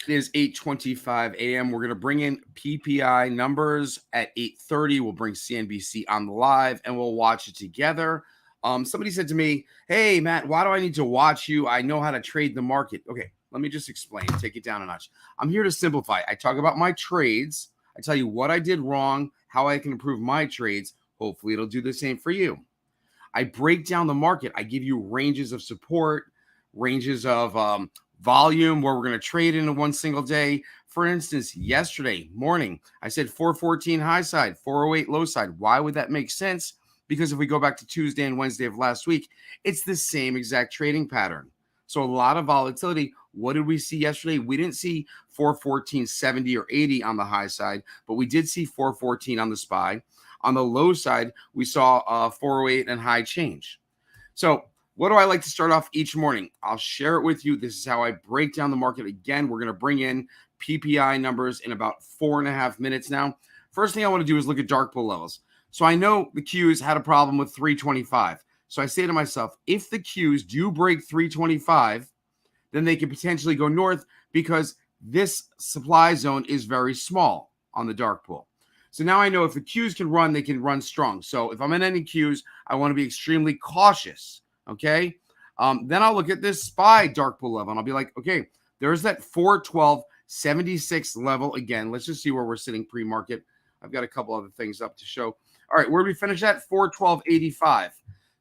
It is 8:25 a.m. We're going to bring in PPI numbers at 8:30. We'll bring CNBC on the live and we'll watch it together. Somebody said to me, "Hey, Matt, why do I need to watch you? I know how to trade the market." Okay, let me just explain, take it down a notch. I'm here to simplify. I talk about my trades. I tell you what I did wrong, how I can improve my trades. Hopefully, it'll do the same for you. I break down the market. I give you ranges of support, ranges of volume where we're going to trade in one single day. For instance, yesterday morning, I said 414 high side, 408 low side. Why would that make sense? Because if we go back to Tuesday and Wednesday of last week, it's the same exact trading pattern. So a lot of volatility. What did we see yesterday? We didn't see 414.70 or 80 on the high side, but we did see 414 on the SPY. On the low side, we saw 408 and high change. So what do I like to start off each morning? I'll share it with you. This is how I break down the market. Again, we're going to bring in PPI numbers in about 4.5 minutes now. First thing I want to do is look at dark pool levels. So I know the Qs had a problem with 325. So I say to myself, if the Qs do break 325, then they can potentially go north because this supply zone is very small on the dark pool. So now I know if the Qs can run, they can run strong. So if I'm in any Qs, I want to be extremely cautious. Okay. Then I'll look at this SPY dark pool level and I'll be like, okay, there's that 412.76 level again. Let's just see where we're sitting pre-market. I've got a couple other things up to show. All right, where did we finish at? 412.85.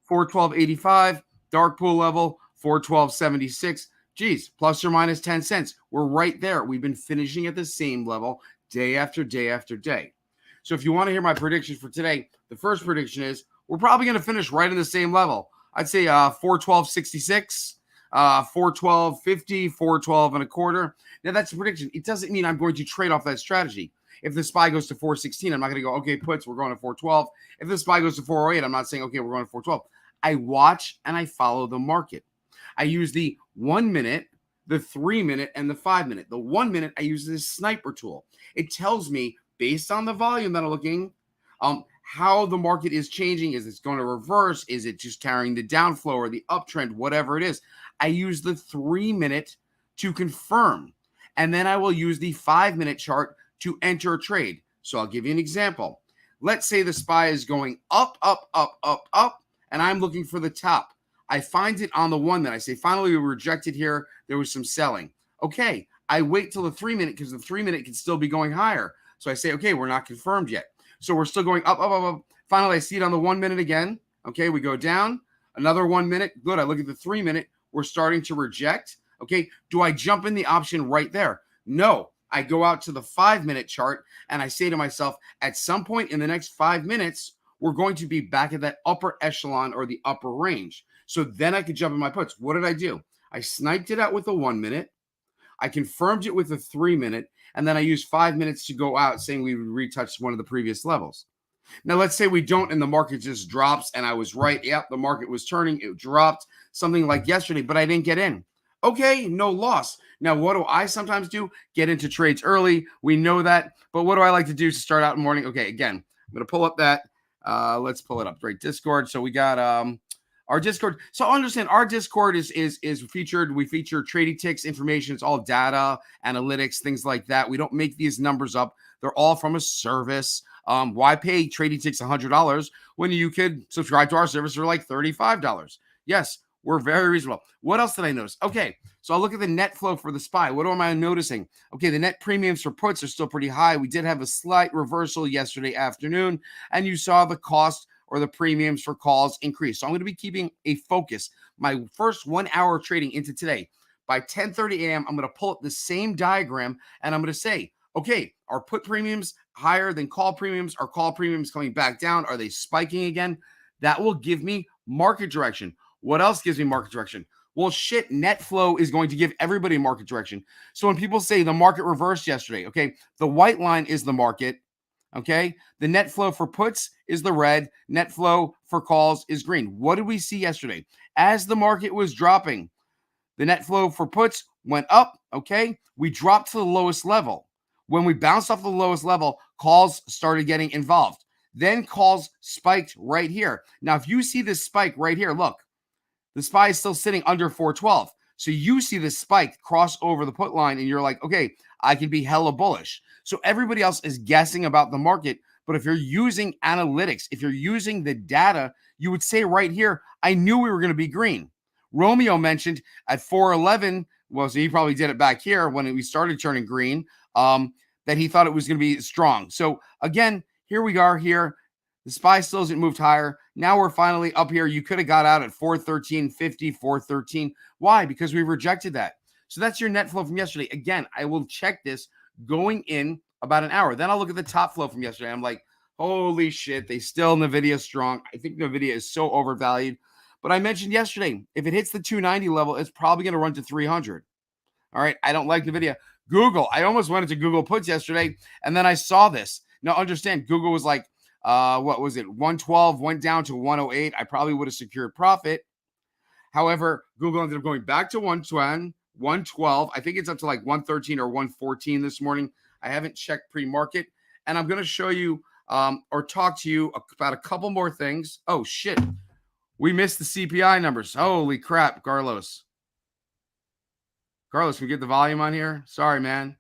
412.85, dark pool level, 412.76. Geez, plus or minus 10 cents. We're right there. We've been finishing at the same level day after day after day. So if you want to hear my prediction for today, the first prediction is we're probably going to finish right in the same level. I'd say 412.66, 412.50, 412 and a quarter. Now that's a prediction. It doesn't mean I'm going to trade off that strategy. If the SPY goes to 416, I'm not going to go, okay, puts, we're going to 412. If the SPY goes to 408, I'm not saying, okay, we're going to 412. I watch and I follow the market. I use the 1 minute, the 3 minute, and the 5 minute. The 1 minute, I use this sniper tool. It tells me, based on the volume that I'm looking, how the market is changing. Is it going to reverse? Is it just carrying the downflow or the uptrend, whatever it is? I use the 3 minute to confirm. And then I will use the 5 minute chart to enter a trade. So I'll give you an example. Let's say the SPY is going up, up, up, up, up, and I'm looking for the top. I find it on the 1 minute. I say, finally, we rejected here. There was some selling. Okay, I wait till the 3 minute because the 3 minute can still be going higher. So I say, okay, we're not confirmed yet. So we're still going up, up, up, up. Finally, I see it on the 1 minute again. Okay, we go down. Another 1 minute. Good. I look at the 3 minute. We're starting to reject. Okay, do I jump in the option right there? No. I go out to the 5 minute chart and I say to myself, at some point in the next 5 minutes, we're going to be back at that upper echelon or the upper range. So then I could jump in my puts. What did I do? I sniped it out with the 1 minute. I confirmed it with the 3 minute. And then I used 5 minutes to go out saying we would retouch one of the previous levels. Now, let's say we don't and the market just drops and I was right. Yep, the market was turning. It dropped something like yesterday, but I didn't get in. Okay, no loss. Now, what do I sometimes do? Get into trades early. We know that. But what do I like to do to start out in the morning? Okay, again, I'm going to pull up that. Let's pull it up. Right, Discord. So we got our Discord. So understand our Discord is featured. We feature trading ticks information. It's all data, analytics, things like that. We don't make these numbers up. They're all from a service. Why pay trading ticks $100 when you could subscribe to our service for like $35? Yes, we're very reasonable. What else did I notice? Okay, so I'll look at the net flow for the SPY. What am I noticing? Okay, the net premiums for puts are still pretty high. We did have a slight reversal yesterday afternoon, and you saw the cost or the premiums for calls increase. So I'm going to be keeping a focus. My first 1 hour of trading into today. By 10:30 a.m., I'm going to pull up the same diagram, and I'm going to say, okay, are put premiums higher than call premiums? Are call premiums coming back down? Are they spiking again? That will give me market direction. What else gives me market direction? Well, shit, net flow is going to give everybody market direction. So when people say the market reversed yesterday, okay, the white line is the market, okay? The net flow for puts is the red. Net flow for calls is green. What did we see yesterday? As the market was dropping, the net flow for puts went up, okay? We dropped to the lowest level. When we bounced off the lowest level, calls started getting involved. Then calls spiked right here. Now, if you see this spike right here, look, the SPY is still sitting under 412. So you see this spike cross over the put line and you're like, okay, I can be hella bullish. So everybody else is guessing about the market. But if you're using analytics, if you're using the data, you would say right here, I knew we were going to be green. Romeo mentioned at 411, well, so he probably did it back here when we started turning green, that he thought it was going to be strong. So again, here we are here. The SPY still hasn't moved higher. Now we're finally up here. You could have got out at 413.50, 413. Why? Because we rejected that. So that's your net flow from yesterday. Again, I will check this going in about an hour. Then I'll look at the top flow from yesterday. I'm like, holy shit, they still NVIDIA strong. I think NVIDIA is so overvalued. But I mentioned yesterday, if it hits the 290 level, it's probably going to run to 300. All right, I don't like NVIDIA. Google, I almost went into Google puts yesterday, and then I saw this. Now, understand, Google was like, what was it? 112 went down to 108. I probably would have secured profit. However, Google ended up going back to 110, 112. I think it's up to like 113 or 114 this morning. I haven't checked pre-market, and I'm going to show you or talk to you about a couple more things. Oh, shit. We missed the CPI numbers. Holy crap, Carlos. Carlos, can we get the volume on here? Sorry, man.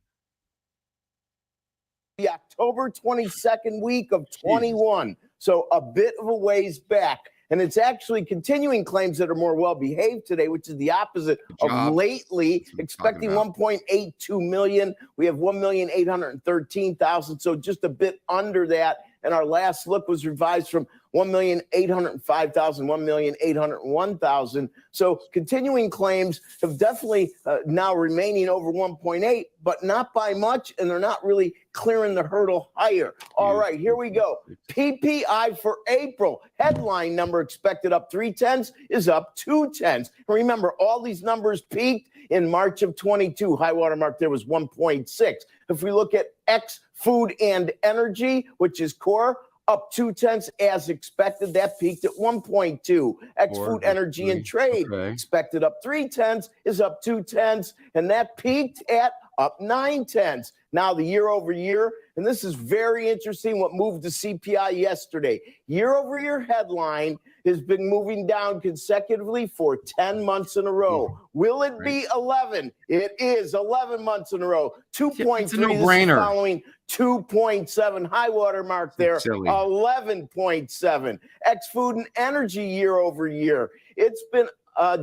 The October 22nd week of 21. So a bit of a ways back. And it's actually continuing claims that are more well-behaved today, which is the opposite of lately, expecting 1.82 million. We have 1,813,000, so just a bit under that. And our last look was revised from 1,805,000, 1,801,000. So continuing claims have definitely now remaining over 1.8, but not by much, and they're not really clearing the hurdle higher. All right, here we go. PPI for April. Headline number expected up 0.3 is up 0.2. Remember, all these numbers peaked in March of 22. High water mark there was 1.6. If we look at X food and energy, which is core, up 0.2 as expected. That peaked at 1.2. X food, energy, and trade expected up 0.3 is up 0.2, and that peaked at up 0.9. Now the year over year, and this is very interesting what moved the CPI yesterday. Year over year headline has been moving down consecutively for 10 months in a row. Will it be 11? It is 11 months in a row. 2.3 following 2.7 high water mark there. 11.7. X food and energy year over year. It's been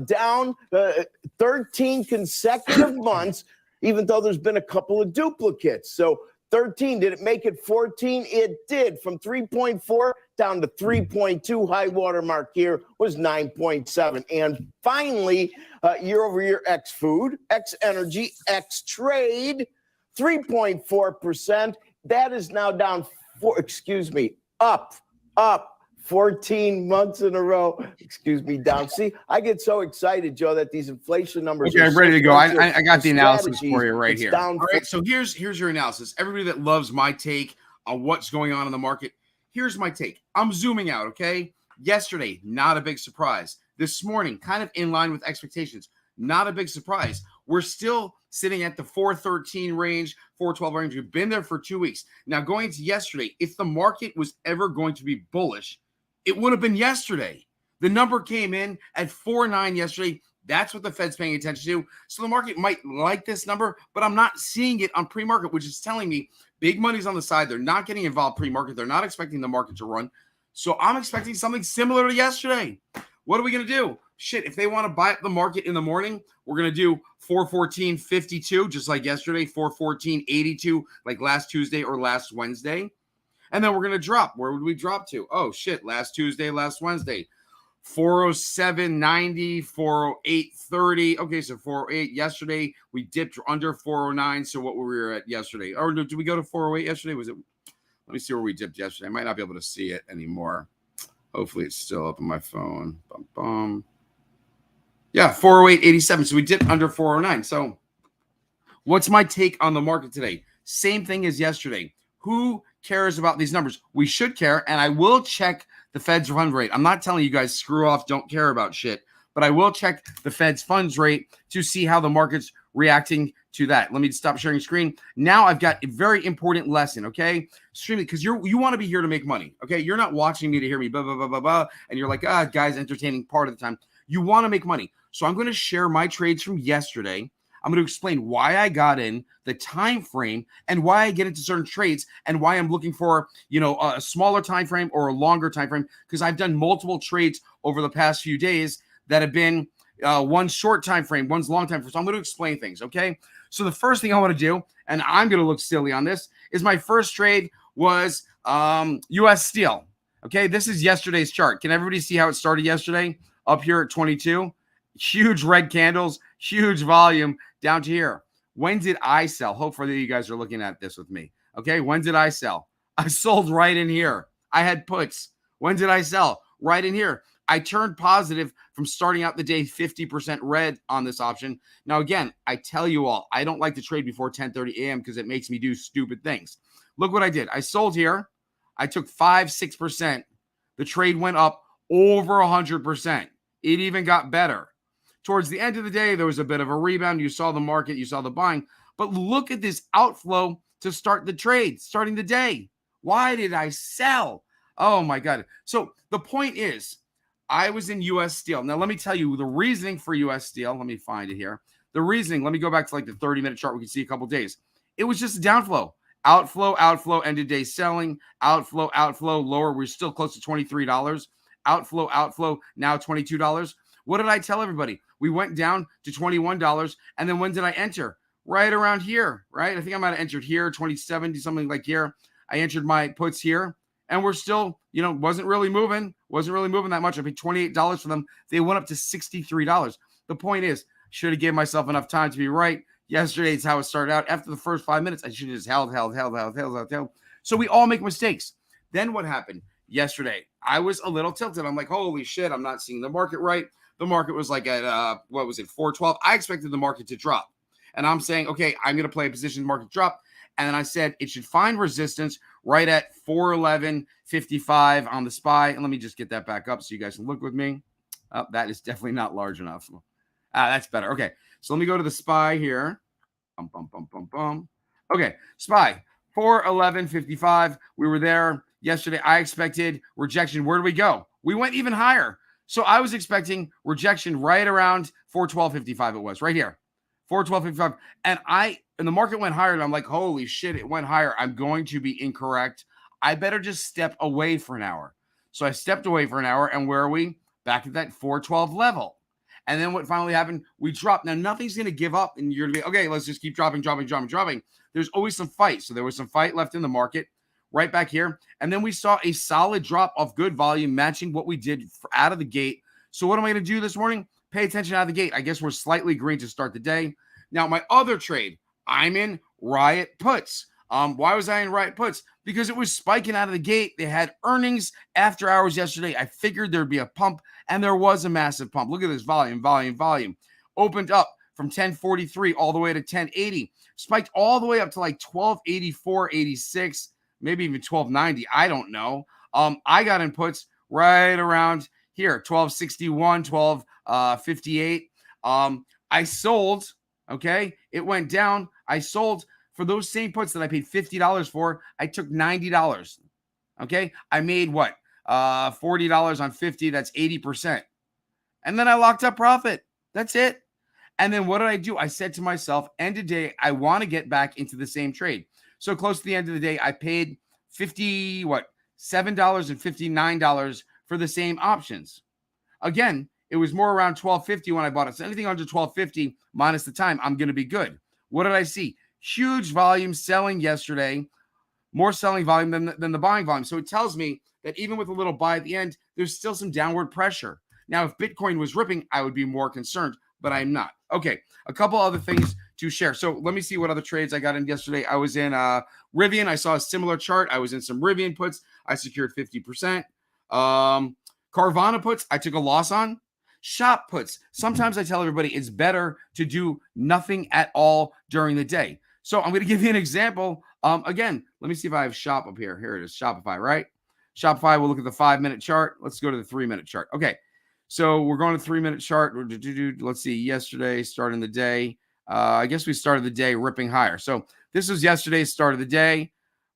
down 13 consecutive months, even though there's been a couple of duplicates. So 13, did it make it 14? It did. From 3.4 down to 3.2. High water mark here was 9.7. And finally, year over year, X food, X energy, X trade, 3.4%. That is now down up 14 months in a row. Down. See, I get so excited, Joe, that these inflation numbers. Okay, I'm ready to go. I got the analysis for you right here. All right, so here's your analysis. Everybody that loves my take on what's going on in the market, here's my take. I'm zooming out, okay? Yesterday, not a big surprise. This morning, kind of in line with expectations. Not a big surprise. We're still sitting at the 413 range, 412 range. We've been there for 2 weeks. Now, going into yesterday, if the market was ever going to be bullish, it would have been yesterday. The number came in at 4.9 yesterday. That's what the Fed's paying attention to. So the market might like this number, but I'm not seeing it on pre-market, which is telling me big money's on the side. They're not getting involved pre-market. They're not expecting the market to run. So I'm expecting something similar to yesterday. What are we going to do? Shit, if they want to buy up the market in the morning, we're going to do 414.52, just like yesterday, 414.82, like last Tuesday or last Wednesday. And then we're going to drop. Where would we drop to? Oh, shit. Last Tuesday, last Wednesday. 407.90, 408.30. Okay, so 408 yesterday. We dipped under 409. So what were we at yesterday? Or did we go to 408 yesterday? Was it? Let me see where we dipped yesterday. I might not be able to see it anymore. Hopefully it's still up on my phone. Bum, bum. Yeah, 408.87. So we dipped under 409. So what's my take on the market today? Same thing as yesterday. Who cares about these numbers? We should care, and I will check the Fed's fund rate. I'm not telling you guys screw off, don't care about shit, but I will check the Fed's funds rate to see how the market's reacting to that. Let me stop sharing screen. Now I've got a very important lesson, okay? Streaming, because you want to be here to make money, okay? You're not watching me to hear me blah, blah, blah, blah, blah, and you're like, guys, entertaining part of the time. You want to make money. So I'm going to share my trades from yesterday. I'm going to explain why I got in, the time frame, and why I get into certain trades, and why I'm looking for, a smaller time frame or a longer time frame, because I've done multiple trades over the past few days that have been one short time frame, one's long time frame. So I'm going to explain things, okay? So the first thing I want to do, and I'm going to look silly on this, is my first trade was U.S. Steel. Okay, this is yesterday's chart. Can everybody see how it started yesterday? Up here at 22. Huge red candles, huge volume down to here. When did I sell? Hopefully you guys are looking at this with me. Okay, when did I sell? I sold right in here. I had puts. When did I sell? Right in here. I turned positive from starting out the day 50% red on this option. Now, again, I tell you all, I don't like to trade before 10:30 a.m. because it makes me do stupid things. Look what I did. I sold here. I took 5-6%. The trade went up over 100%. It even got better. Towards the end of the day, there was a bit of a rebound. You saw the market, you saw the buying. But look at this outflow to start the trade, starting the day. Why did I sell? Oh, my God. So the point is, I was in U.S. Steel. Now, let me tell you the reasoning for U.S. Steel. Let me find it here. The reasoning, let me go back to like the 30-minute chart. We can see a couple days. It was just a downflow. Outflow, end of day selling, outflow, lower. We're still close to $23. Outflow, now $22. What did I tell everybody? We went down to $21. And then when did I enter? Right around here, right? I think I might have entered here, 2070, something like here. I entered my puts here. And we're still, wasn't really moving that much. I paid $28 for them. They went up to $63. The point is, should have given myself enough time to be right. Yesterday is how it started out. After the first 5 minutes, I should have just held. So we all make mistakes. Then what happened? Yesterday, I was a little tilted. I'm like, holy shit, I'm not seeing the market right. The market was like at, 412. I expected the market to drop. And I'm saying, okay, I'm going to play a position market drop. And then I said it should find resistance right at 411.55 on the SPY. And let me just get that back up so you guys can look with me. Oh, that is definitely not large enough. That's better. Okay. So let me go to the SPY here. Okay. SPY 411.55. We were there yesterday. I expected rejection. Where do we go? We went even higher. So I was expecting rejection right around 412.55. It was right here. 412.55. And the market went higher. And I'm like, holy shit, it went higher. I'm going to be incorrect. I better just step away for an hour. So I stepped away for an hour. And where are we? Back at that 412 level. And then what finally happened? We dropped. Now, nothing's going to give up. And you're going to be, okay, let's just keep dropping. There's always some fight. So there was some fight left in the market right back here. And then we saw a solid drop of good volume matching what we did out of the gate. So what am I going to do this morning? Pay attention out of the gate. I guess we're slightly green to start the day. Now, my other trade, I'm in Riot puts. Why was I in Riot puts? Because it was spiking out of the gate. They had earnings after hours yesterday. I figured there'd be a pump, and there was a massive pump. Look at this volume. Opened up from 1043 all the way to 1080. Spiked all the way up to like 1284, 86, maybe even 1290. I don't know. I got in puts right around here, 1261, 1258. I sold. Okay, it went down. I sold for those same puts that I paid $50 for. I took $90. Okay, I made what? $40 on 50. That's 80%. And then I locked up profit. That's it. And then what did I do? I said to myself, end of day, I want to get back into the same trade. So close to the end of the day, I paid $7.59 for the same options. Again, it was more around $12.50 when I bought it. So anything under $12.50 minus the time, I'm going to be good. What did I see? Huge volume selling yesterday, more selling volume than the buying volume. So it tells me that even with a little buy at the end, there's still some downward pressure. Now, if Bitcoin was ripping, I would be more concerned, but I'm not. Okay, a couple other things to share. So let me see what other trades I got in yesterday. I was in Rivian. I saw a similar chart. I was in some Rivian puts. I secured 50%. Carvana puts, I took a loss on. Shop puts. Sometimes I tell everybody it's better to do nothing at all during the day. So I'm going to give you an example. Again, let me see if I have shop up here. Here it is, Shopify, right? Shopify, we'll look at the 5-minute chart. Let's go to the 3-minute chart. Okay, so we're going to 3-minute chart. Let's see, yesterday, starting the day. I guess we started the day ripping higher. So this was yesterday's start of the day.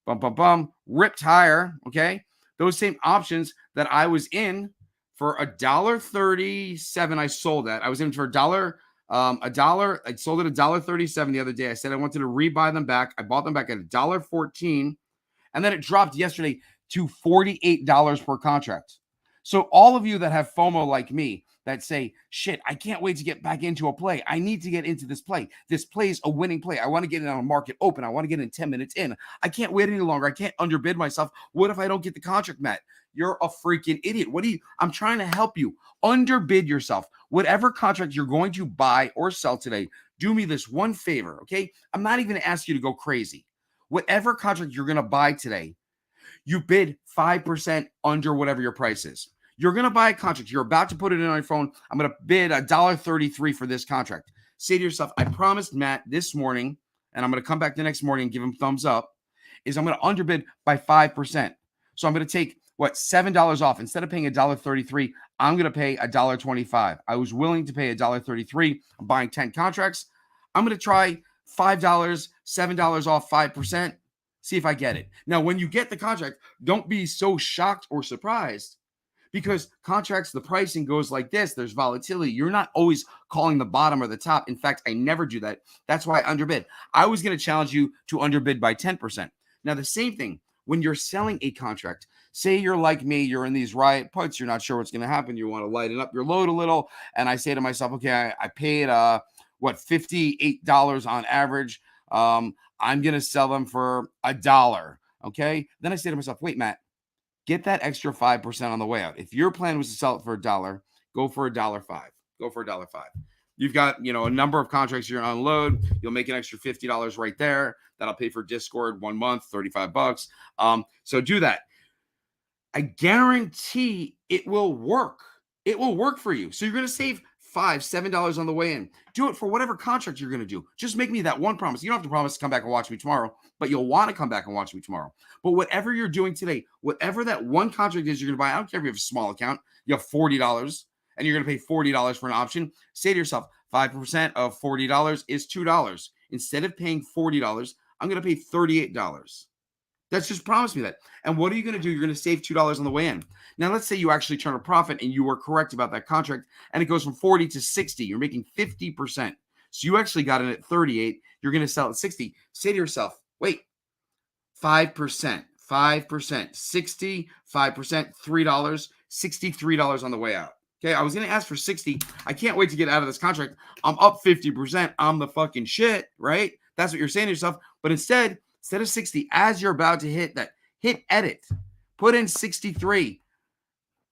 Ripped higher, okay? Those same options that I was in For $1.37, I sold that. I was in for $1. I sold it $1.37 the other day. I said I wanted to rebuy them back. I bought them back at $1.14, and then it dropped yesterday to $48 per contract. So all of you that have FOMO like me that say, shit, I can't wait to get back into a play. I need to get into this play. This play is a winning play. I want to get in on a market open. I want to get in 10 minutes in. I can't wait any longer. I can't underbid myself. What if I don't get the contract, Matt? You're a freaking idiot. I'm trying to help you. Underbid yourself. Whatever contract you're going to buy or sell today, do me this one favor, okay? I'm not even going to ask you to go crazy. Whatever contract you're going to buy today, you bid 5% under whatever your price is. You're going to buy a contract. You're about to put it in on your phone. I'm going to bid $1.33 for this contract. Say to yourself, I promised Matt this morning, and I'm going to come back the next morning and give him thumbs up, is I'm going to underbid by 5%. So I'm going to take, $7 off. Instead of paying $1.33, I'm going to pay $1.25. I was willing to pay $1.33. I'm buying 10 contracts. I'm going to try $5, $7 off 5%. See if I get it. Now, when you get the contract, don't be so shocked or surprised, because contracts, the pricing goes like this. There's volatility. You're not always calling the bottom or the top. In fact, I never do that. That's why I underbid. I was going to challenge you to underbid by 10%. Now, the same thing when you're selling a contract. Say you're like me, you're in these riot puts, you're not sure what's going to happen. You want to lighten up your load a little. And I say to myself, okay, I paid, $58 on average. I'm going to sell them for $1. Okay. Then I say to myself, wait, Matt, get that extra 5% on the way out. If your plan was to sell it for $1, go for $1.05. Go for $1.05. You've got, a number of contracts you're going to unload. You'll make an extra $50 right there. That'll pay for Discord 1 month, $35. So do that. I guarantee it will work. It will work for you. So you're going to save $5, $7 on the way in. Do it for whatever contract you're going to do. Just make me that one promise. You don't have to promise to come back and watch me tomorrow, but you'll want to come back and watch me tomorrow. But whatever you're doing today, whatever that one contract is you're going to buy, I don't care if you have a small account, you have $40 and you're going to pay $40 for an option. Say to yourself, 5% of $40 is $2. Instead of paying $40, I'm going to pay $38. That's just promise me that. And what are you going to do? You're going to save $2 on the way in. Now, let's say you actually turn a profit and you were correct about that contract and it goes from 40 to 60. You're making 50%. So you actually got it at 38. You're going to sell at 60. Say to yourself, wait, 5%, 60, 5%, $3, $63 on the way out. Okay, I was going to ask for 60. I can't wait to get out of this contract. I'm up 50%. I'm the fucking shit, right? That's what you're saying to yourself. But instead of 60, as you're about to hit edit, put in 63,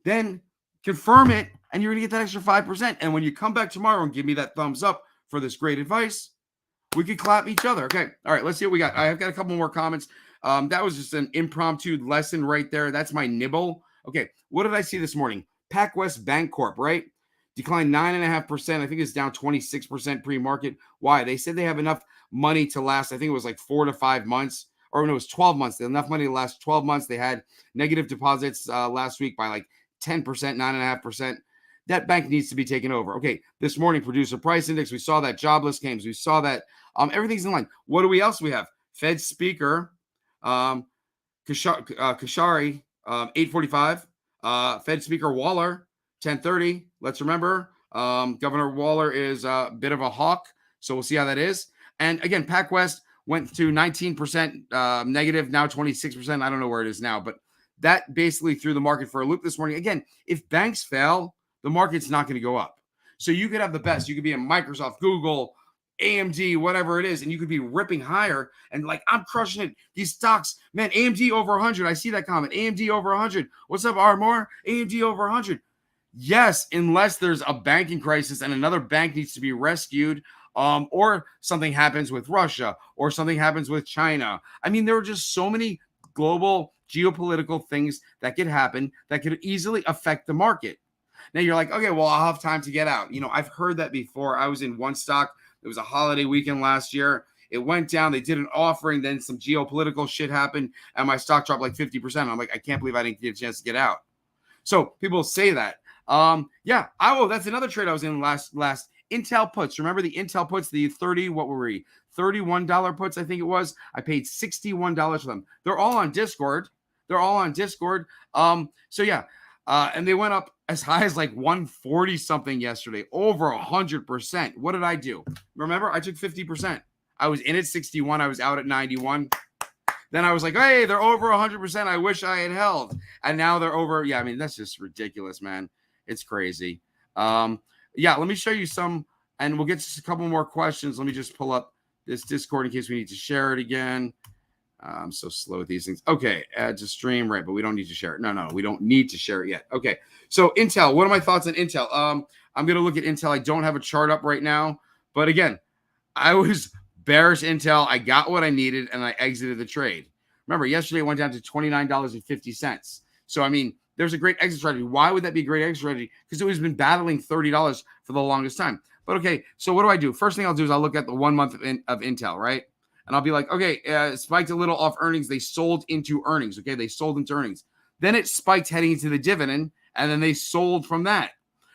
then confirm it, and you're going to get that extra 5%. And when you come back tomorrow and give me that thumbs up for this great advice, we could clap each other. Okay. All right. Let's see what we got. I've got a couple more comments. That was just an impromptu lesson right there. That's my nibble. Okay. What did I see this morning? PacWest Bancorp, right? Declined 9.5%. I think it's down 26% pre-market. Why? They said they have enough money to last. I think it was like 4 to 5 months, or no, it was 12 months. They had enough money to last 12 months. They had negative deposits last week by like 10%, 9.5%. That bank needs to be taken over. Okay. This morning, producer price index. We saw that jobless claims. We saw that everything's in line. What do we else we have? Fed speaker, Kashari, 8:45. Fed Speaker Waller, 10:30. Let's remember, Governor Waller is a bit of a hawk, so we'll see how that is. And again, PacWest went to 19% negative, now 26%. I don't know where it is now, but that basically threw the market for a loop this morning. Again, if banks fail, the market's not going to go up. So you could have the best. You could be in Microsoft, Google, AMD, whatever it is, and you could be ripping higher and like, I'm crushing it. These stocks, man, AMD over 100. I see that comment. AMD over 100. What's up, Armor? AMD over 100. Yes, unless there's a banking crisis and another bank needs to be rescued, or something happens with Russia, or something happens with China. I mean, there are just so many global geopolitical things that could happen that could easily affect the market. Now you're like, okay, well, I'll have time to get out. I've heard that before. I was in one stock. It was a holiday weekend last year. It went down. They did an offering. Then some geopolitical shit happened, and my stock dropped like 50%. I'm like, I can't believe I didn't get a chance to get out. So people say that. Yeah, I will. That's another trade I was in last. Intel puts. Remember the Intel puts, the 30, what were we? $31 puts, I think it was. I paid $61 for them. They're all on Discord. So yeah, And they went up as high as like 140 something yesterday, over 100%. What did I do? Remember, I took 50%. I was in at 61. I was out at 91. Then I was like, hey, they're over 100%. I wish I had held. And now they're over. Yeah, I mean, that's just ridiculous, man. It's crazy. Yeah, let me show you some, and we'll get to a couple more questions. Let me just pull up this Discord in case we need to share it again. I'm so slow with these things. Okay, add to stream, right? But we don't need to share it. No, we don't need to share it yet. Okay, so Intel. What are my thoughts on Intel? I'm going to look at Intel. I don't have a chart up right now, but again, I was bearish Intel. I got what I needed, and I exited the trade. Remember, yesterday it went down to $29.50. So, I mean, there's a great exit strategy. Why would that be a great exit strategy? Because it has been battling $30 for the longest time. But, okay, so what do I do? First thing I'll do is I'll look at the 1 month of Intel, right? And I'll be like, okay, spiked a little off earnings. They sold into earnings, okay? They sold into earnings. Then it spiked heading into the dividend, and then they sold from that.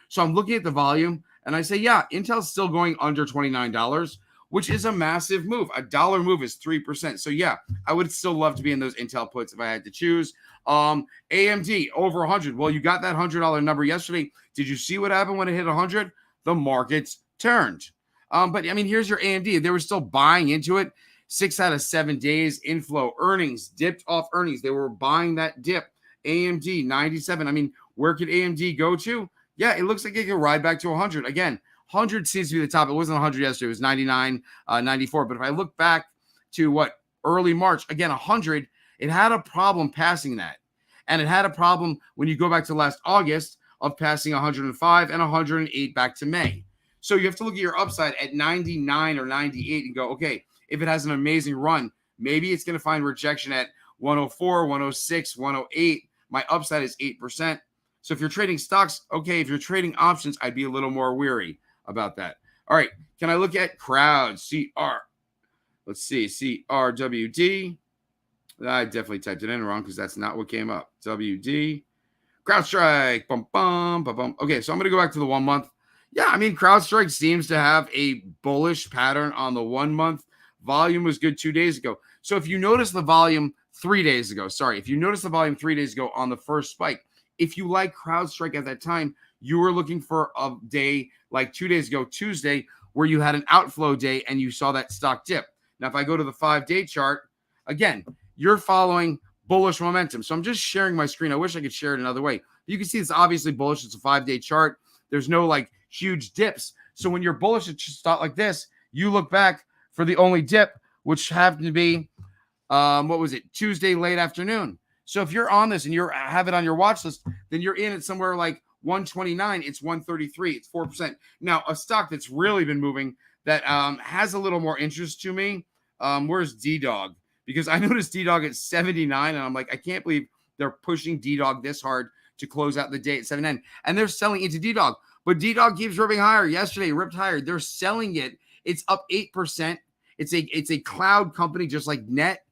So I'm looking at the volume, and I say, yeah, Intel's still going under $29, which is a massive move. A dollar move is 3%. So, yeah, I would still love to be in those Intel puts if I had to choose. AMD, over 100. Well, you got that $100 number yesterday. Did you see what happened when it hit 100? The markets turned. But, I mean, here's your AMD. They were still buying into it. 6 out of 7 days, inflow, earnings, dipped off earnings. They were buying that dip. AMD, 97. I mean, where could AMD go to? Yeah, it looks like it could ride back to 100. Again, 100 seems to be the top. It wasn't 100 yesterday. It was 99, 94. But if I look back to early March, again, 100, it had a problem passing that. And it had a problem when you go back to last August of passing 105 and 108 back to May. So you have to look at your upside at 99 or 98 and go, okay, if it has an amazing run, maybe it's going to find rejection at 104, 106, 108. My upside is 8%. So if you're trading stocks, okay, if you're trading options, I'd be a little more weary about that. All right, can I look at crowd, CR? Let's see, CRWD. I definitely typed it in wrong because that's not what came up. WD. CrowdStrike. Bum, bum, bum, bum. Okay, so I'm going to go back to the 1 month. Yeah, I mean, CrowdStrike seems to have a bullish pattern on the 1 month. Volume was good 2 days ago. So if you notice the volume 3 days ago, if you notice the volume 3 days ago on the first spike, if you like CrowdStrike at that time, you were looking for a day like 2 days ago, Tuesday, where you had an outflow day and you saw that stock dip. Now, if I go to the 5-day chart, again, you're following bullish momentum. So I'm just sharing my screen. I wish I could share it another way. You can see it's obviously bullish. It's a 5-day chart. There's no huge dips. So when you're bullish at a stock like this, you look back for the only dip, which happened to be, Tuesday late afternoon. So if you're on this and you have it on your watch list, then you're in at somewhere like 129. It's 133. It's 4%. Now, a stock that's really been moving that has a little more interest to me. Where's D-Dog? Because I noticed D-Dog at 79, and I'm like, I can't believe they're pushing D-Dog this hard to close out the day at 79. And they're selling into D-Dog. But D-Dog keeps ripping higher. Yesterday, ripped higher. They're selling it. It's up 8%. It's a cloud company just like Net.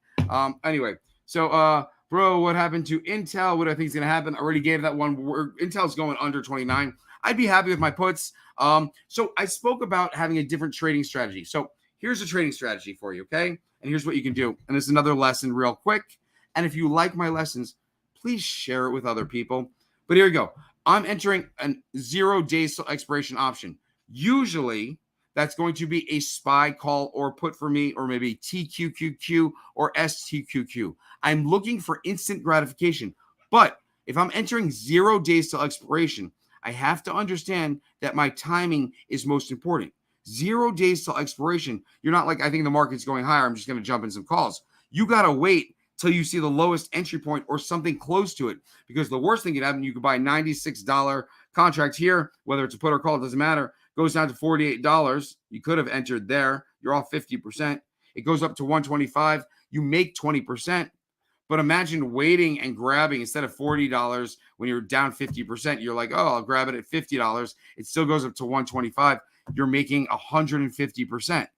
Anyway, so bro, what happened to Intel? What do I think is going to happen? I already gave that one. Intel's going under 29. I'd be happy with my puts. So I spoke about having a different trading strategy. So here's a trading strategy for you, okay? And here's what you can do. And this is another lesson real quick. And if you like my lessons, please share it with other people. But here we go. I'm entering a 0 days till expiration option. Usually, that's going to be a SPY call or put for me, or maybe TQQQ or STQQ. I'm looking for instant gratification. But if I'm entering 0 days till expiration, I have to understand that my timing is most important. 0 days till expiration, you're not like, I think the market's going higher, I'm just going to jump in some calls. You got to wait till you see the lowest entry point or something close to it. Because the worst thing could happen, you could buy $96 contract here, whether it's a put or call, it doesn't matter. Goes down to $48. You could have entered there. You're off 50%. It goes up to 125. You make 20%. But imagine waiting and grabbing instead of $40 when you're down 50%. You're like, oh, I'll grab it at $50. It still goes up to 125. You're making 150%.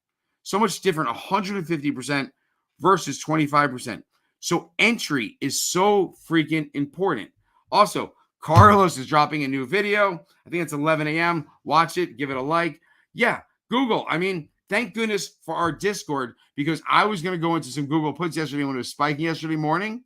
So much different, 150% versus 25%. So entry is so freaking important. Also, Carlos is dropping a new video. I think it's 11 a.m. Watch it. Give it a like. Yeah, Google. I mean, thank goodness for our Discord, because I was going to go into some Google puts yesterday when it was spiking yesterday morning,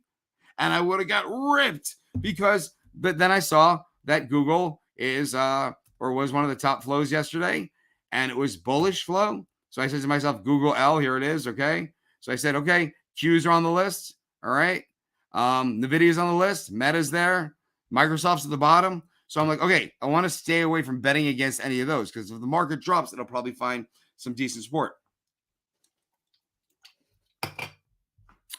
and I would have got ripped because But then I saw that Google is or was one of the top flows yesterday, and it was bullish flow. So I said to myself, Google L, here it is. Okay. So I said, okay, Qs are on the list. All right. NVIDIA's on the list. Meta's there. Microsoft's at the bottom. So I'm like, okay, I want to stay away from betting against any of those because if the market drops, it'll probably find some decent support.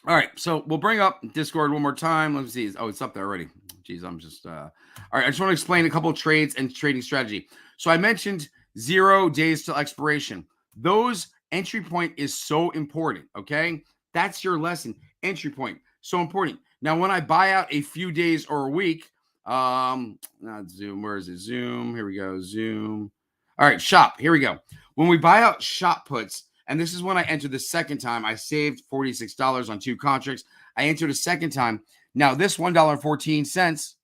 All right, so we'll bring up Discord one more time. Let's see. Oh, it's up there already. Jeez, I'm just all right. I just want to explain a couple of trades and trading strategy. So I mentioned 0 days till expiration. Those entry point is so important. Okay, that's your lesson. Entry point, so important. Now, when I buy out a few days or a week, not Zoom. Where is it? Zoom. Here we go. Zoom. All right, shop. Here we go. When we buy out shop puts, and this is when I entered the second time. I saved $46 on 2 contracts. I entered a second time. Now, this $1.14,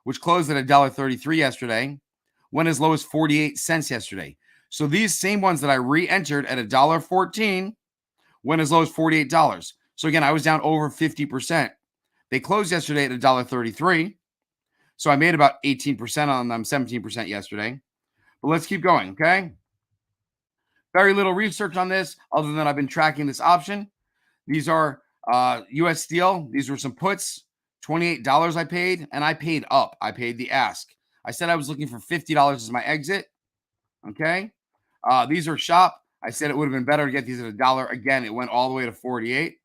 which closed at $1.33 yesterday, went as low as 48 cents yesterday. So these same ones that I re-entered at $1.14 went as low as $48. So again, I was down over 50%. They closed yesterday at $1.33. So I made about 18% on them, 17% yesterday. But let's keep going, okay? Very little research on this other than I've been tracking this option. These are U.S. Steel. These were some puts. $28 I paid, and I paid up. I paid the ask. I said I was looking for $50 as my exit. Okay. These are shop. I said it would have been better to get these at $1. Again, it went all the way to 48.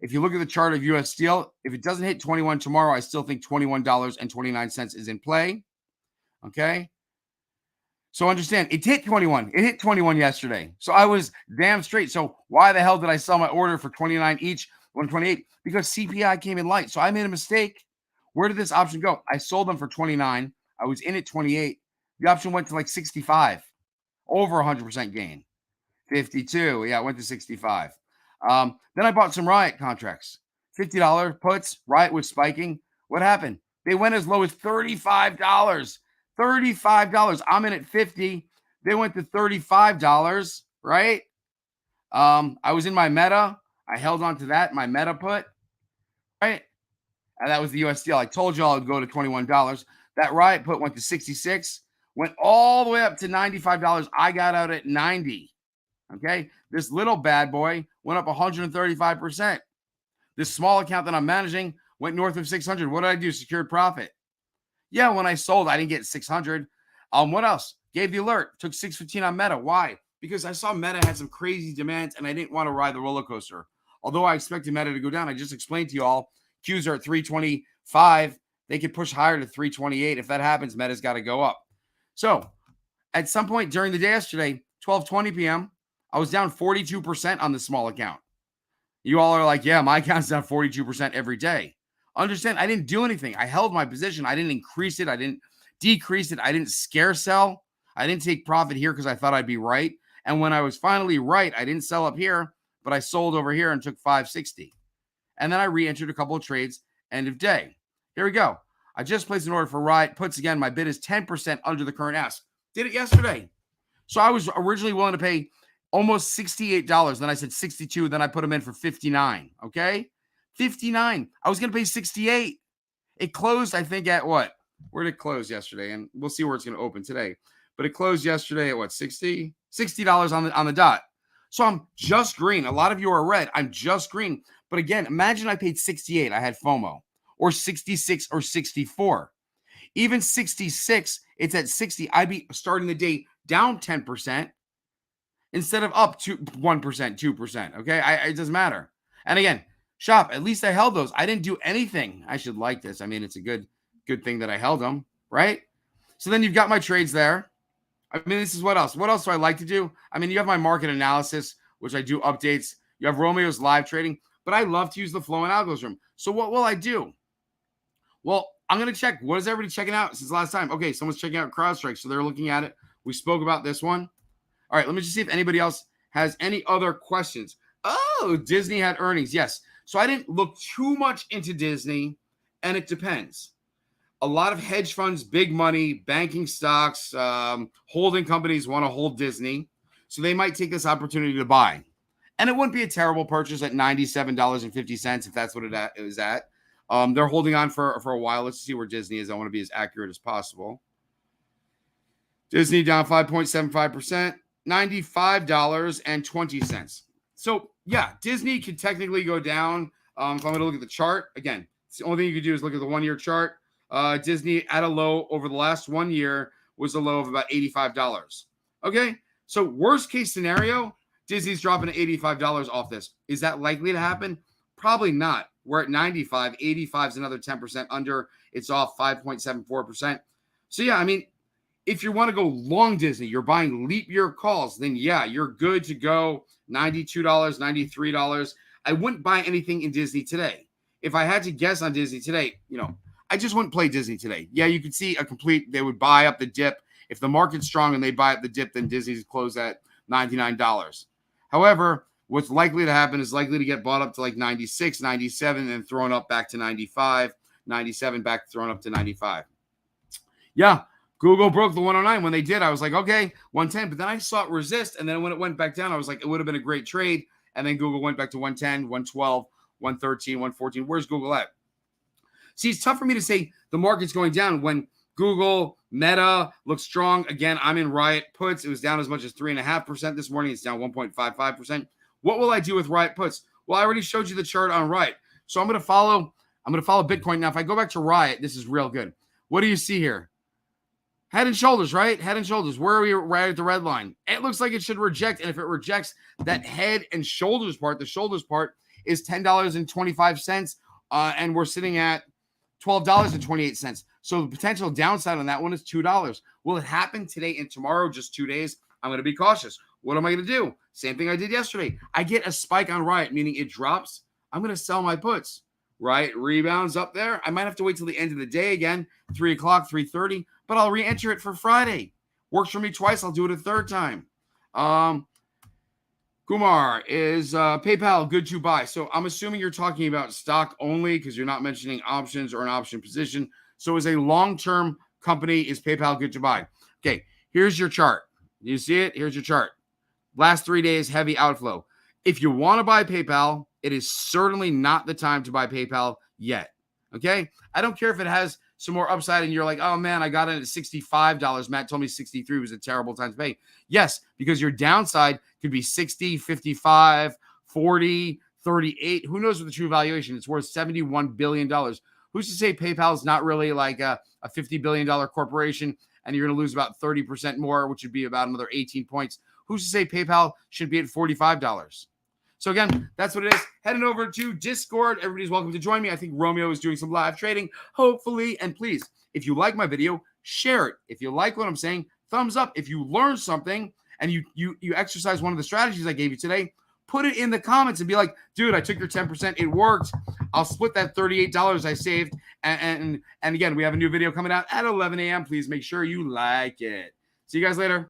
If you look at the chart of U.S. Steel, if it doesn't hit 21 tomorrow, I still think $21.29 is in play. Okay. So understand, it hit 21. It hit 21 yesterday. So I was damn straight. So why the hell did I sell my order for 29 each, 128? Because CPI came in light. So I made a mistake. Where did this option go? I sold them for 29. I was in at 28. The option went to like 65. Over 100% gain. 52. Yeah, it went to 65. Then I bought some Riot contracts. $50 puts. Riot was spiking. What happened? They went as low as $35. $35. I'm in at 50. They went to $35, right? I was in my Meta. I held on to that, my Meta put, right? And that was the US Steel. I told you all I'd go to $21. That Riot put went to 66, went all the way up to $95. I got out at 90. Okay. This little bad boy went up 135%. This small account that I'm managing went north of 600. What did I do? Secured profit. Yeah, when I sold, I didn't get 600. What else? Gave the alert. Took 615 on Meta. Why? Because I saw Meta had some crazy demands, and I didn't want to ride the roller coaster. Although I expected Meta to go down, I just explained to you all, Qs are at 325. They could push higher to 328. If that happens, Meta's got to go up. So at some point during the day yesterday, 12:20 p.m., I was down 42% on the small account. You all are like, yeah, my account's down 42% every day. Understand, I didn't do anything. I held my position. I didn't increase it. I didn't decrease it. I didn't scare sell. I didn't take profit here because I thought I'd be right. And when I was finally right, I didn't sell up here, but I sold over here and took 560. And then I re-entered a couple of trades end of day. Here we go. I just placed an order for Riot puts. Again, my bid is 10% under the current ask. Did it yesterday. So I was originally willing to pay almost $68. Then I said 62. Then I put them in for 59. Okay. 59. I was going to pay 68. It closed, I think, at what? Where did it close yesterday? And we'll see where it's going to open today. But it closed yesterday at what? 60? $60 on the dot. So I'm just green. A lot of you are red. I'm just green. But again, imagine I paid 68. I had FOMO. Or 66 or 64. Even 66, it's at 60. I'd be starting the day down 10% instead of up to 1%, 2%. Okay. It doesn't matter. And again, shop, at least I held those. I didn't do anything. I should like this. I mean, it's a good thing that I held them, right? So then you've got my trades there. I mean, this is what else? What else do I like to do? I mean, you have my market analysis, which I do updates. You have Romeo's live trading, but I love to use the flow and algos room. So what will I do? Well, I'm going to check. What is everybody checking out since last time? Okay, someone's checking out CrowdStrike, so they're looking at it. We spoke about this one. All right, let me just see if anybody else has any other questions. Oh, Disney had earnings. Yes. So I didn't look too much into Disney, and it depends. A lot of hedge funds, big money, banking stocks, holding companies want to hold Disney. So they might take this opportunity to buy. And it wouldn't be a terrible purchase at $97.50 if that's what it is at. They're holding on for a while. Let's see where Disney is. I want to be as accurate as possible. Disney down 5.75%, $95.20. So, yeah, Disney could technically go down. If I'm going to look at the chart, again, it's the only thing you could do is look at the one-year chart. Disney at a low over the last 1 year was a low of about $85. Okay, so worst case scenario, Disney's dropping $85 off this. Is that likely to happen? Probably not. We're at 95. 85 is another 10% under. It's off 5.74%. So, yeah, I mean, if you want to go long Disney, you're buying leap year calls, then yeah, you're good to go. $92, $93. I wouldn't buy anything in Disney today. If I had to guess on Disney today, I just wouldn't play Disney today. Yeah, you could see they would buy up the dip. If the market's strong and they buy up the dip, then Disney's closed at $99. However, what's likely to happen is likely to get bought up to like 96, 97, and thrown up back to 95, 97, back thrown up to 95. Yeah. Google broke the 109. When they did, I was like, okay, 110. But then I saw it resist. And then when it went back down, I was like, it would have been a great trade. And then Google went back to 110, 112, 113, 114. Where's Google at? See, it's tough for me to say the market's going down when Google, Meta looks strong. Again, I'm in Riot puts. It was down as much as 3.5% this morning. It's down 1.55%. What will I do with Riot puts? Well, I already showed you the chart on Riot. So I'm going to follow Bitcoin. Now, if I go back to Riot, this is real good. What do you see here? Head and shoulders, right? Head and shoulders. Where are we right at the red line? It looks like it should reject. And if it rejects that head and shoulders part, the shoulders part is $10.25. And we're sitting at $12.28. So the potential downside on that one is $2. Will it happen today and tomorrow, just 2 days? I'm going to be cautious. What am I going to do? Same thing I did yesterday. I get a spike on Riot, meaning it drops. I'm going to sell my puts. Right? Rebounds up there. I might have to wait till the end of the day again, 3 o'clock, 3:30, but I'll re-enter it for Friday. Works for me twice. I'll do it a third time. Kumar, is PayPal good to buy? So I'm assuming you're talking about stock only because you're not mentioning options or an option position. So as a long-term company, is PayPal good to buy? Okay, here's your chart. You see it? Here's your chart. Last 3 days, heavy outflow. If you want to buy PayPal, it is certainly not the time to buy PayPal yet. Okay? I don't care if it has some more upside and you're like, oh man, I got it at $65. Matt told me 63 was a terrible time to pay. Yes, because your downside could be 60, 55, 40, 38. Who knows what the true valuation? It's worth $71 billion. Who's to say PayPal is not really like a $50 billion corporation and you're going to lose about 30% more, which would be about another 18 points. Who's to say PayPal should be at $45? So again, that's what it is. Heading over to Discord. Everybody's welcome to join me. I think Romeo is doing some live trading, hopefully. And please, if you like my video, share it. If you like what I'm saying, thumbs up. If you learn something and you exercise one of the strategies I gave you today, put it in the comments and be like, dude, I took your 10%. It worked. I'll split that $38 I saved. And again, we have a new video coming out at 11 a.m. Please make sure you like it. See you guys later.